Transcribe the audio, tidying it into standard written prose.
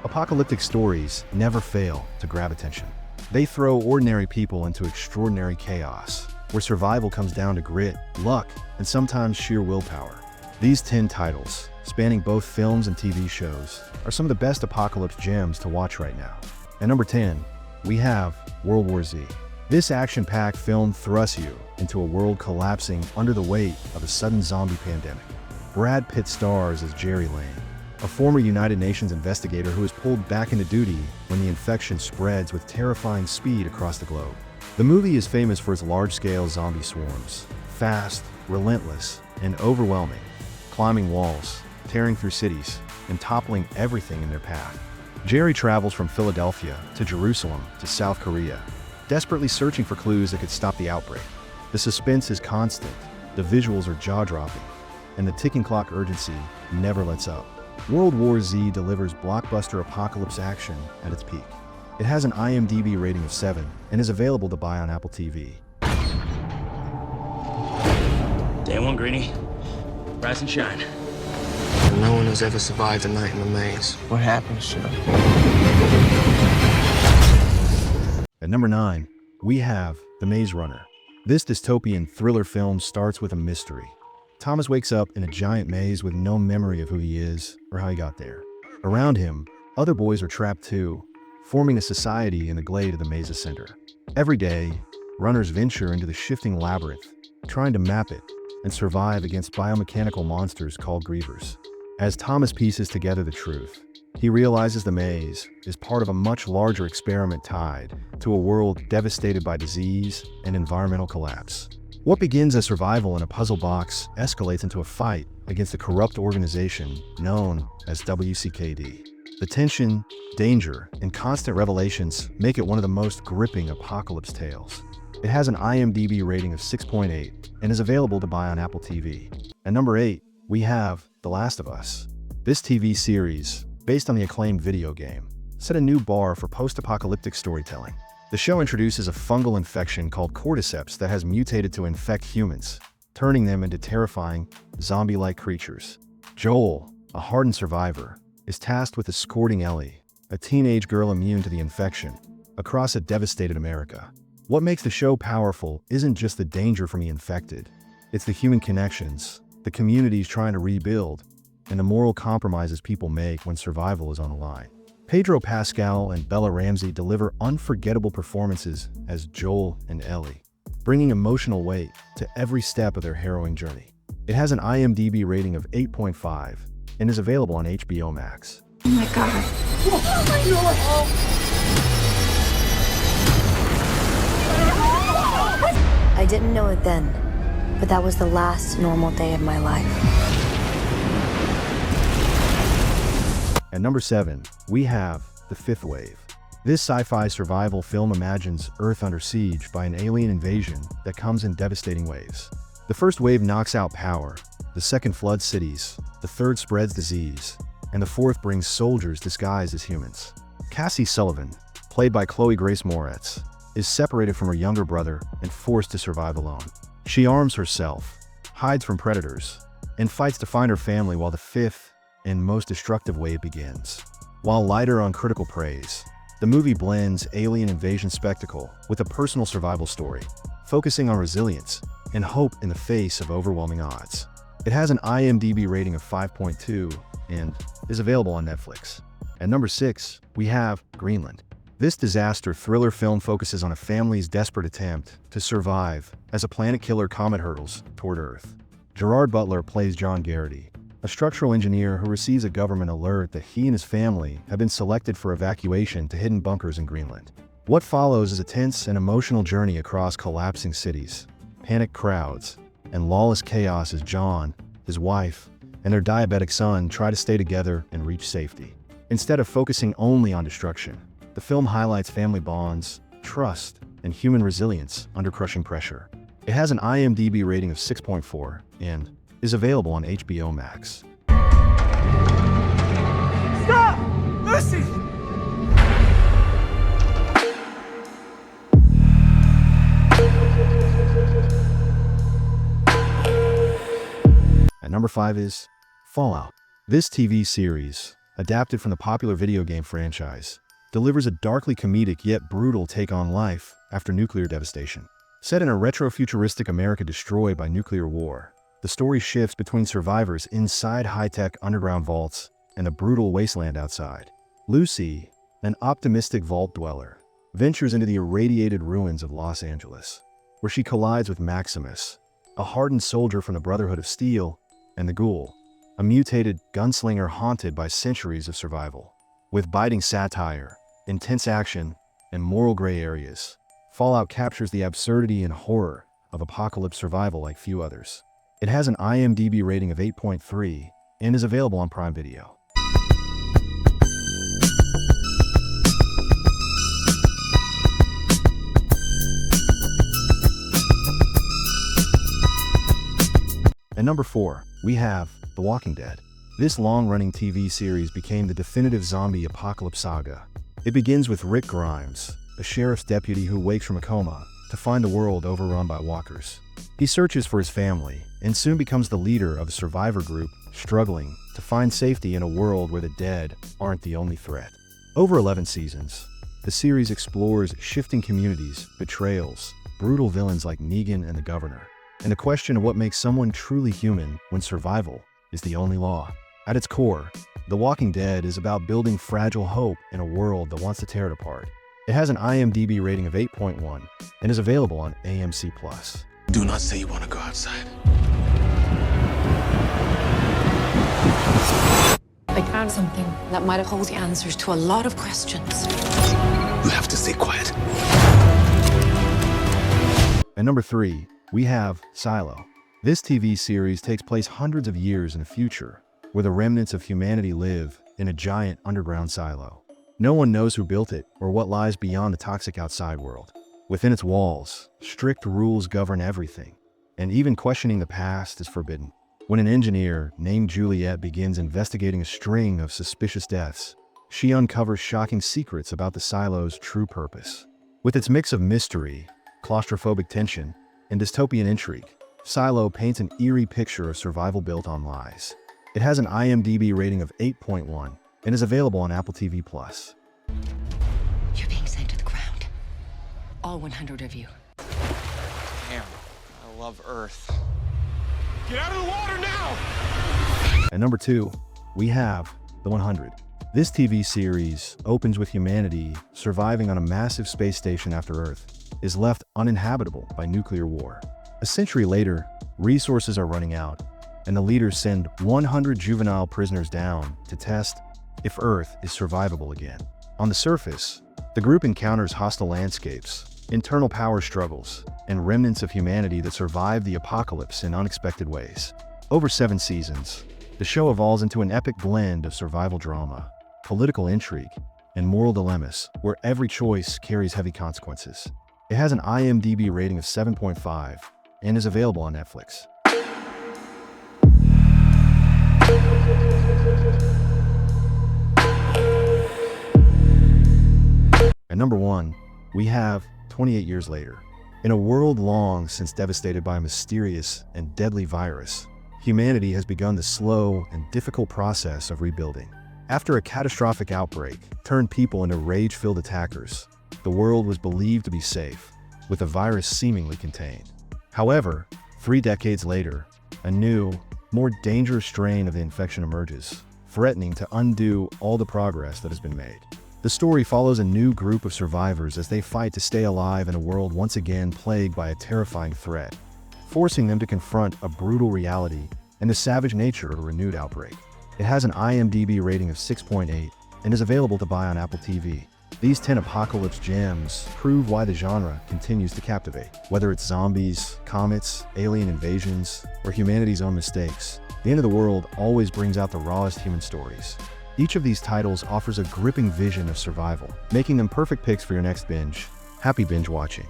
Apocalyptic stories never fail to grab attention. They throw ordinary people into extraordinary chaos, where survival comes down to grit, luck, and sometimes sheer willpower. These 10 titles, spanning both films and TV shows, are some of the best apocalypse gems to watch right now. At number 10, we have World War Z. This action-packed film thrusts you into a world collapsing under the weight of a sudden zombie pandemic. Brad Pitt stars as Jerry Lane, a former United Nations investigator who is pulled back into duty when the infection spreads with terrifying speed across the globe. The movie is famous for its large-scale zombie swarms, fast, relentless, and overwhelming, climbing walls, tearing through cities, and toppling everything in their path. Jerry travels from Philadelphia to Jerusalem to South Korea, desperately searching for clues that could stop the outbreak. The suspense is constant, the visuals are jaw-dropping, and the ticking clock urgency never lets up. World War Z delivers blockbuster apocalypse action at its peak. It has an IMDb rating of 7 and is available to buy on Apple TV. Day one, Greenie. Rise and shine. No one has ever survived a night in the maze. What happens to them? At number 9, we have The Maze Runner. This dystopian thriller film starts with a mystery. Thomas wakes up in a giant maze with no memory of who he is or how he got there. Around him, other boys are trapped too, forming a society in the glade of the maze's center. Every day, runners venture into the shifting labyrinth, trying to map it and survive against biomechanical monsters called grievers. As Thomas pieces together the truth, he realizes the maze is part of a much larger experiment tied to a world devastated by disease and environmental collapse. What begins as survival in a puzzle box escalates into a fight against a corrupt organization known as WCKD. The tension, danger, and constant revelations make it one of the most gripping apocalypse tales. It has an IMDb rating of 6.8 and is available to buy on Apple TV. At number 8, we have The Last of Us. This TV series, based on the acclaimed video game, set a new bar for post-apocalyptic storytelling. The show introduces a fungal infection called cordyceps that has mutated to infect humans, turning them into terrifying, zombie-like creatures. Joel, a hardened survivor, is tasked with escorting Ellie, a teenage girl immune to the infection, across a devastated America. What makes the show powerful isn't just the danger from the infected. It's the human connections, the communities trying to rebuild, and the moral compromises people make when survival is on the line. Pedro Pascal and Bella Ramsey deliver unforgettable performances as Joel and Ellie, bringing emotional weight to every step of their harrowing journey. It has an IMDb rating of 8.5 and is available on HBO Max. Oh my God. Oh my God. I didn't know it then, but that was the last normal day of my life. At number 7, we have The Fifth Wave. This sci-fi survival film imagines Earth under siege by an alien invasion that comes in devastating waves. The first wave knocks out power, the second floods cities, the third spreads disease, and the fourth brings soldiers disguised as humans. Cassie Sullivan, played by Chloe Grace Moretz, is separated from her younger brother and forced to survive alone. She arms herself, hides from predators, and fights to find her family while the fifth and most destructive wave begins. While lighter on critical praise, the movie blends alien invasion spectacle with a personal survival story, focusing on resilience and hope in the face of overwhelming odds. It has an IMDb rating of 5.2 and is available on Netflix. At number 6, we have Greenland. This disaster thriller film focuses on a family's desperate attempt to survive as a planet-killer comet hurtles toward Earth. Gerard Butler plays John Garrity, a structural engineer who receives a government alert that he and his family have been selected for evacuation to hidden bunkers in Greenland. What follows is a tense and emotional journey across collapsing cities, panicked crowds, and lawless chaos as John, his wife, and their diabetic son try to stay together and reach safety. Instead of focusing only on destruction, the film highlights family bonds, trust, and human resilience under crushing pressure. It has an IMDb rating of 6.4 and is available on HBO Max. Stop! Lucy! At number 5 is Fallout. This TV series, adapted from the popular video game franchise, delivers a darkly comedic yet brutal take on life after nuclear devastation. Set in a retro-futuristic America destroyed by nuclear war, the story shifts between survivors inside high-tech underground vaults and the brutal wasteland outside. Lucy, an optimistic vault dweller, ventures into the irradiated ruins of Los Angeles, where she collides with Maximus, a hardened soldier from the Brotherhood of Steel, and the Ghoul, a mutated gunslinger haunted by centuries of survival. With biting satire, intense action, and moral gray areas, Fallout captures the absurdity and horror of apocalypse survival like few others. It has an IMDb rating of 8.3 and is available on Prime Video. At number 4, we have The Walking Dead. This long-running TV series became the definitive zombie apocalypse saga. It begins with Rick Grimes, a sheriff's deputy who wakes from a coma to find the world overrun by walkers. He searches for his family and soon becomes the leader of a survivor group struggling to find safety in a world where the dead aren't the only threat. Over 11 seasons, the series explores shifting communities, betrayals, brutal villains like Negan and the Governor, and the question of what makes someone truly human when survival is the only law. At its core, The Walking Dead is about building fragile hope in a world that wants to tear it apart. It has an IMDb rating of 8.1 and is available on AMC+. Do not say you want to go outside. I found something that might hold the answers to a lot of questions. You have to stay quiet. At number 3, we have Silo. This TV series takes place hundreds of years in the future, where the remnants of humanity live in a giant underground silo. No one knows who built it or what lies beyond the toxic outside world. Within its walls, strict rules govern everything, and even questioning the past is forbidden. When an engineer named Juliet begins investigating a string of suspicious deaths, she uncovers shocking secrets about the silo's true purpose. With its mix of mystery, claustrophobic tension, and dystopian intrigue, Silo paints an eerie picture of survival built on lies. It has an IMDb rating of 8.1 and is available on Apple TV+. You're being sent to the ground. All 100 of you. Damn, I love Earth. Get out of the water now! At number 2, we have The 100. This TV series opens with humanity surviving on a massive space station after Earth is left uninhabitable by nuclear war. A century later, resources are running out, and the leaders send 100 juvenile prisoners down to test if Earth is survivable again. On the surface, the group encounters hostile landscapes, internal power struggles, and remnants of humanity that survived the apocalypse in unexpected ways. Over 7 seasons, the show evolves into an epic blend of survival drama, political intrigue, and moral dilemmas where every choice carries heavy consequences. It has an IMDb rating of 7.5 and is available on Netflix. At number 1, we have 28 Years Later. In a world long since devastated by a mysterious and deadly virus, humanity has begun the slow and difficult process of rebuilding. After a catastrophic outbreak turned people into rage-filled attackers, the world was believed to be safe, with the virus seemingly contained. However, 3 decades later, a new, more dangerous strain of the infection emerges, threatening to undo all the progress that has been made. The story follows a new group of survivors as they fight to stay alive in a world once again plagued by a terrifying threat, forcing them to confront a brutal reality and the savage nature of a renewed outbreak. It has an IMDb rating of 6.8 and is available to buy on Apple TV. These 10 apocalypse gems prove why the genre continues to captivate. Whether it's zombies, comets, alien invasions, or humanity's own mistakes, the end of the world always brings out the rawest human stories. Each of these titles offers a gripping vision of survival, making them perfect picks for your next binge. Happy binge watching.